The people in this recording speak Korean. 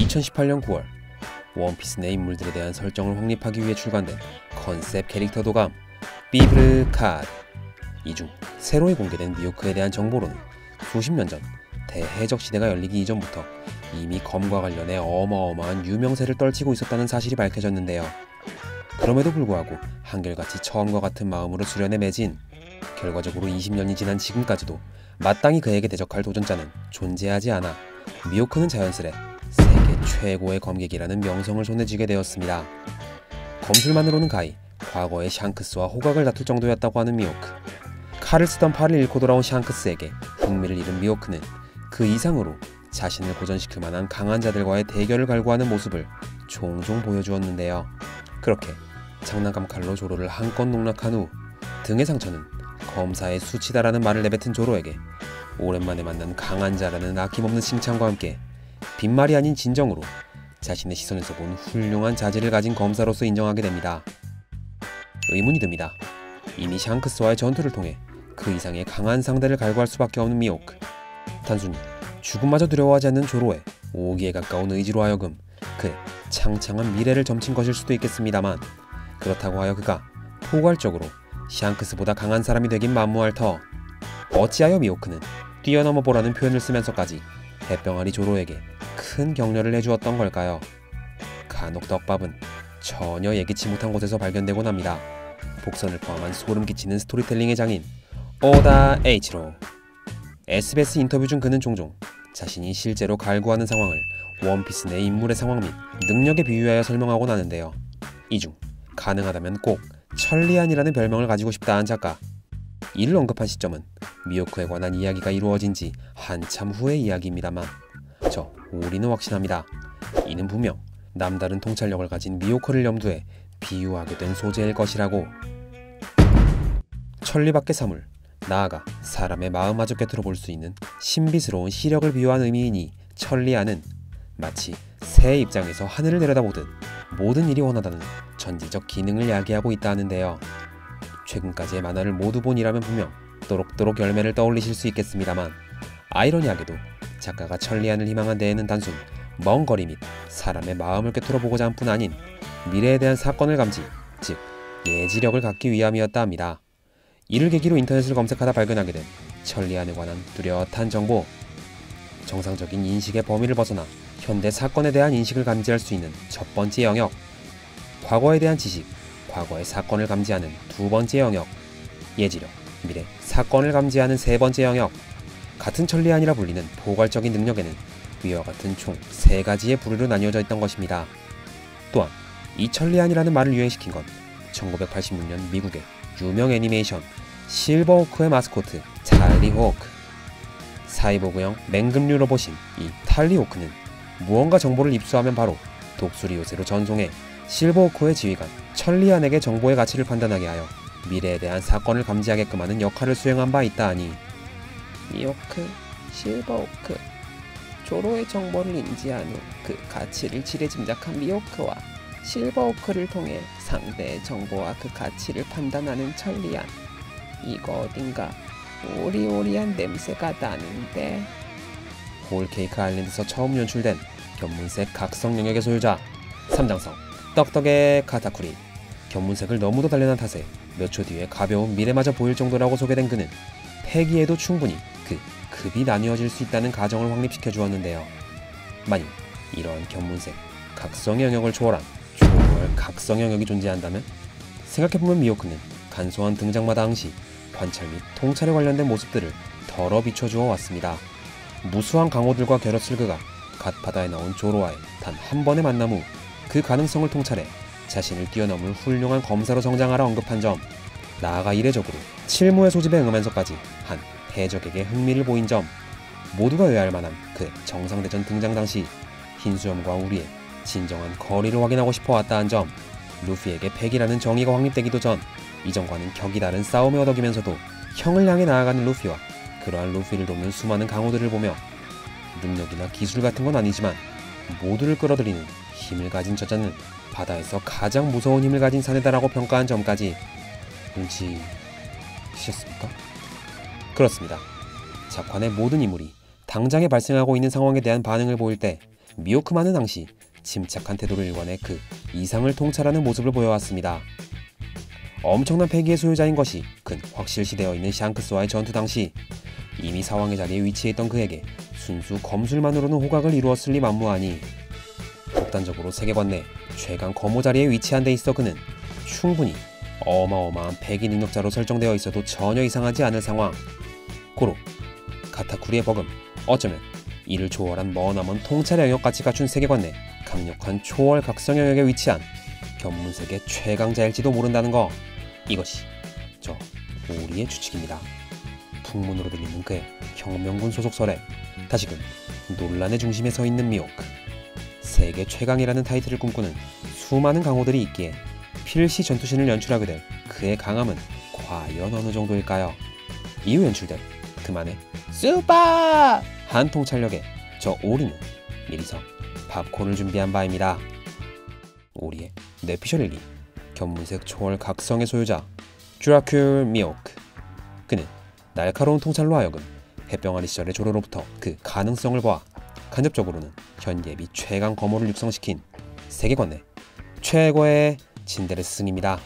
2018년 9월 원피스 내 인물들에 대한 설정을 확립하기 위해 출간된 컨셉 캐릭터 도감 비브르 카드. 이 중 새로 공개된 미호크에 대한 정보로는 수십 년 전 대해적 시대가 열리기 이전부터 이미 검과 관련해 어마어마한 유명세를 떨치고 있었다는 사실이 밝혀졌는데요. 그럼에도 불구하고 한결같이 처음과 같은 마음으로 수련에 매진, 결과적으로 20년이 지난 지금까지도 마땅히 그에게 대적할 도전자는 존재하지 않아 미호크는 자연스레 세계 최고의 검객이라는 명성을 손에 쥐게 되었습니다. 검술만으로는 가히 과거의 샹크스와 호각을 다툴 정도였다고 하는 미호크. 칼을 쓰던 팔을 잃고 돌아온 샹크스에게 흥미를 잃은 미호크는 그 이상으로 자신을 고전시킬 만한 강한 자들과의 대결을 갈구하는 모습을 종종 보여주었는데요. 그렇게 장난감 칼로 조로를 한껏 농락한 후 등의 상처는 검사의 수치다라는 말을 내뱉은 조로에게 오랜만에 만난 강한 자라는 아낌없는 칭찬과 함께 빈말이 아닌 진정으로 자신의 시선에서 본 훌륭한 자질을 가진 검사로서 인정하게 됩니다. 의문이 듭니다. 이미 샹크스와의 전투를 통해 그 이상의 강한 상대를 갈구할 수밖에 없는 미호크. 단순히 죽음마저 두려워하지 않는 조로의 오기에 가까운 의지로 하여금 그의 창창한 미래를 점친 것일 수도 있겠습니다만, 그렇다고 하여 그가 포괄적으로 샹크스보다 강한 사람이 되긴 만무할 터, 어찌하여 미호크는 뛰어넘어 보라는 표현을 쓰면서까지 햇병아리 조로에게 큰 격려를 해주었던 걸까요? 간혹 떡밥은 전혀 예기치 못한 곳에서 발견되곤 합니다. 복선을 포함한 소름 끼치는 스토리텔링의 장인 오다 에이치로. SBS 인터뷰 중 그는 종종 자신이 실제로 갈구하는 상황을 원피스 내 인물의 상황 및 능력에 비유하여 설명하곤 하는데요. 이 중 가능하다면 꼭 천리안이라는 별명을 가지고 싶다는 작가. 이를 언급한 시점은 미호크에 관한 이야기가 이루어진 지 한참 후의 이야기입니다만, 저 우리는 확신합니다. 이는 분명 남다른 통찰력을 가진 미호크를 염두에 비유하게 된 소재일 것이라고. 천리 밖의 사물, 나아가 사람의 마음마저 꿰뚫어 볼 수 있는 신비스러운 시력을 비유한 의미이니 천리안은 마치 새의 입장에서 하늘을 내려다보듯 모든 일이 원하다는 전지적 기능을 야기하고 있다 하는데요. 최근까지의 만화를 모두 본 이라면 분명 또록또록 열매를 떠올리실 수 있겠습니다만, 아이러니하게도 작가가 천리안을 희망한 데에는 단순 먼 거리 및 사람의 마음을 꿰뚫어 보고자 한 뿐 아닌 미래에 대한 사건을 감지, 즉 예지력을 갖기 위함이었다 합니다. 이를 계기로 인터넷을 검색하다 발견하게 된 천리안에 관한 뚜렷한 정보. 정상적인 인식의 범위를 벗어나 현대 사건에 대한 인식을 감지할 수 있는 첫 번째 영역, 과거에 대한 지식, 과거의 사건을 감지하는 두 번째 영역, 예지력, 미래, 사건을 감지하는 세 번째 영역. 같은 천리안이라 불리는 포괄적인 능력에는 위와 같은 총 세 가지의 부류로 나뉘어져 있던 것입니다. 또한 이 천리안이라는 말을 유행시킨 건 1986년 미국의 유명 애니메이션 실버호크의 마스코트 탈리 호크. 사이보그형 맹금류 로봇인 이 탈리 호크는 무언가 정보를 입수하면 바로 독수리 요새로 전송해 실버호크의 지휘관 천리안에게 정보의 가치를 판단하게 하여 미래에 대한 사건을 감지하게끔 하는 역할을 수행한 바 있다 하니, 미호크, 실버호크, 조로의 정보를 인지한 후 그 가치를 지레 짐작한 미호크와 실버호크를 통해 상대의 정보와 그 가치를 판단하는 천리안. 이거 어딘가 오리오리한 냄새가 나는데. 홀케이크 아일랜드에서 처음 연출된 견문색 각성 영역의 소유자 삼장성 떡떡의 카타쿠리. 견문색을 너무도 단련한 탓에 몇 초 뒤에 가벼운 미래마저 보일 정도라고 소개된 그는 패기에도 충분히 그 급이 나뉘어질 수 있다는 가정을 확립시켜 주었는데요. 만일 이러한 견문색 각성 영역을 초월한 초월 각성 영역이 존재한다면, 생각해보면 미호크는 간소한 등장마다 항시 관찰 및 통찰에 관련된 모습들을 덜어 비춰주어 왔습니다. 무수한 강호들과 겨뤘을 그가 갓 바다에 나온 조로와의 단 한 번의 만남 후 그 가능성을 통찰해 자신을 뛰어넘을 훌륭한 검사로 성장하라 언급한 점, 나아가 이례적으로 칠무의 소집에 응하면서까지 한 해적에게 흥미를 보인 점, 모두가 의아할 만한 그의 정상대전 등장 당시 흰수염과 우리의 진정한 거리를 확인하고 싶어 왔다 한 점, 루피에게 패기라는 정의가 확립되기도 전 이전과는 격이 다른 싸움에 얻어기면서도 형을 향해 나아가는 루피와 그러한 루피를 돕는 수많은 강호들을 보며 능력이나 기술 같은 건 아니지만 모두를 끌어들이는 힘을 가진 저자는 바다에서 가장 무서운 힘을 가진 사내다라고 평가한 점까지 눈치채셨습니까? 그렇습니다. 작화의 모든 인물이 당장에 발생하고 있는 상황에 대한 반응을 보일 때 미호크만은 당시 침착한 태도를 일관해 그 이상을 통찰하는 모습을 보여왔습니다. 엄청난 패기의 소유자인 것이 근 확실시되어 있는 샹크스와의 전투 당시 이미 사왕의 자리에 위치해 있던 그에게 순수 검술만으로는 호각을 이루었을 리 만무하니 극단적으로 세계관 내 최강 검호 자리에 위치한 데 있어 그는 충분히 어마어마한 패기 능력자로 설정되어 있어도 전혀 이상하지 않을 상황. 고로 카타쿠리의 버금, 어쩌면 이를 초월한 머나먼 통찰 영역까지 갖춘 세계관 내 강력한 초월 각성 영역에 위치한 견문세계 최강자일지도 모른다는 거. 이것이 저 오리의 추측입니다. 풍문으로 들리는 그의 혁명군 소속설에 다시금 논란의 중심에 서 있는 미호크. 세계 최강이라는 타이틀을 꿈꾸는 수많은 강호들이 있기에 필시 전투신을 연출하게 될 그의 강함은 과연 어느 정도일까요? 이후 연출될 그만의 슈퍼 한 통찰력에 저 오리는 미리서 팝콘을 준비한 바입니다. 오리의 뇌피셜 1기 견문색 초월 각성의 소유자 쥬라큘 미호크. 그는 날카로운 통찰로 하여금 햇병아리 시절의 조로로부터 그 가능성을 보아 간접적으로는 현 예비 최강 검호를 육성시킨 세계관 내 최고의 친데레 스승입니다.